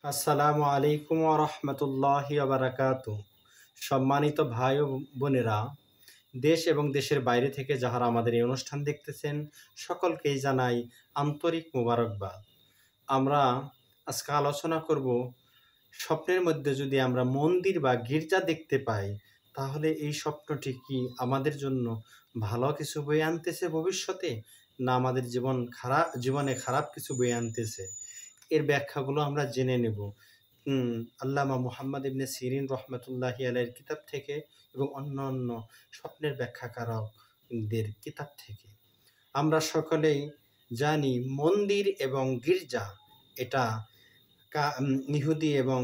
আসসালামু আলাইকুম ওয়া রাহমাতুল্লাহি ওয়া বারাকাতুহু। সম্মানিত ভাই ও বোনেরা, দেশ এবং দেশের বাইরে থেকে যাহারা আমাদের এই অনুষ্ঠান দেখতেছেন, সকলকেই জানাই আন্তরিক মোবারকবাদ। আমরা আজকে আলোচনা করব, স্বপ্নের মধ্যে যদি আমরা মন্দির বা গির্জা দেখতে পাই, তাহলে এই স্বপ্নটি কি আমাদের জন্য ভালো কিছু বয়ে আনতেছে ভবিষ্যতে, না আমাদের জীবনে খারাপ কিছু বয়ে আনতেছে? এর ব্যাখ্যাগুলো আমরা জেনে নেব আল্লামা মুহাম্মদ ইবনে সিরিন রহমতুল্লাহি আলাইহির কিতাব থেকে এবং অন্যান্য স্বপ্নের ব্যাখ্যাকারকদের কিতাব থেকে। আমরা সকলেই জানি মন্দির এবং গির্জা এটা ইহুদি এবং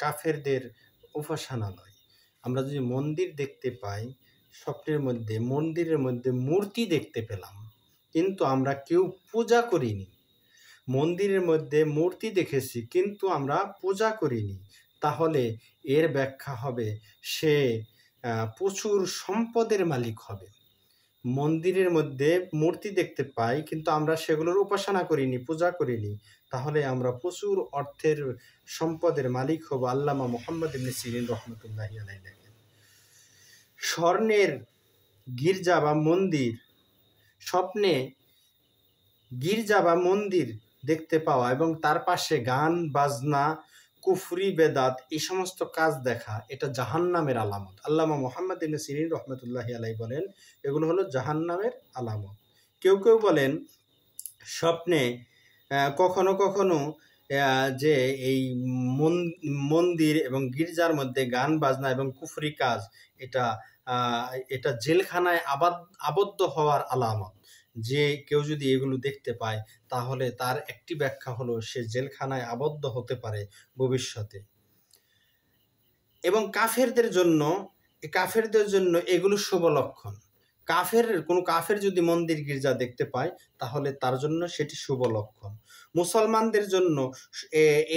কাফেরদের উপাসনালয়। আমরা যদি মন্দির দেখতে পাই, স্বপ্নের মধ্যে মন্দিরের মধ্যে মূর্তি দেখতে পেলাম, কিন্তু আমরা কেউ পূজা করিনি। মন্দিরের মধ্যে মূর্তি দেখেছি কিন্তু আমরা পূজা করিনি, তাহলে এর ব্যাখ্যা হবে সে প্রচুর সম্পদের মালিক হবে। মন্দিরের মধ্যে মূর্তি দেখতে পাই কিন্তু আমরা সেগুলোর উপাসনা করিনি, পূজা করিনি, তাহলে আমরা প্রচুর অর্থের সম্পদের মালিক হব। আল্লামা মুহাম্মদ ইবনে সিরিন রহমতুল্লাহি আলাইহি লেখেন, স্বর্ণের গির্জা বা মন্দির, স্বপ্নে গির্জা বা মন্দির দেখতে পাওয়া এবং তার পাশে গান বাজনা, কুফরি, বেদাত, এই সমস্ত কাজ দেখা, এটা জাহান্নামের আলামত। আল্লামা মুহাম্মদ ইবনে সিরিন রহমতুল্লাহি আলাইহি বলেন, এগুলো হলো জাহান্নামের আলামত। কেউ কেউ বলেন স্বপ্নে কখনো কখনো যে এই মন্দির এবং গির্জার মধ্যে গান বাজনা এবং কুফরি কাজ, এটা জেলখানায় আবদ্ধ হওয়ার আলামত। যে কেউ যদি এগুলো দেখতে পায়, তাহলে তার একটি ব্যাখ্যা হলো সে জেলখানায় আবদ্ধ হতে পারে ভবিষ্যতে। এবং কাফেরদের জন্য এগুলো শুভ লক্ষণ। কোনো কাফের যদি মন্দির গির্জা দেখতে পায়, তাহলে তার জন্য সেটি শুভ লক্ষণ। মুসলমানদের জন্য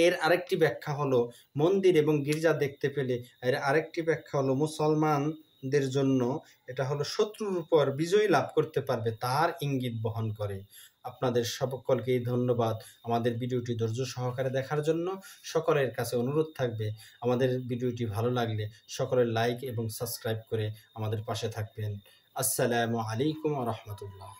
এর আরেকটি ব্যাখ্যা হলো, মন্দির এবং গির্জা দেখতে পেলে এর আরেকটি ব্যাখ্যা হলো মুসলমানদের জন্য এটা হলো শত্রুর উপর বিজয় লাভ করতে পারবে, তার ইঙ্গিত বহন করে। আপনাদের সকলকেই ধন্যবাদ আমাদের ভিডিওটি ধৈর্য সহকারে দেখার জন্য। সকলের কাছে অনুরোধ থাকবে, আমাদের ভিডিওটি ভালো লাগলে সকলের লাইক এবং সাবস্ক্রাইব করে আমাদের পাশে থাকবেন। আসসালামু আলাইকুম ওয়া রাহমাতুল্লাহ।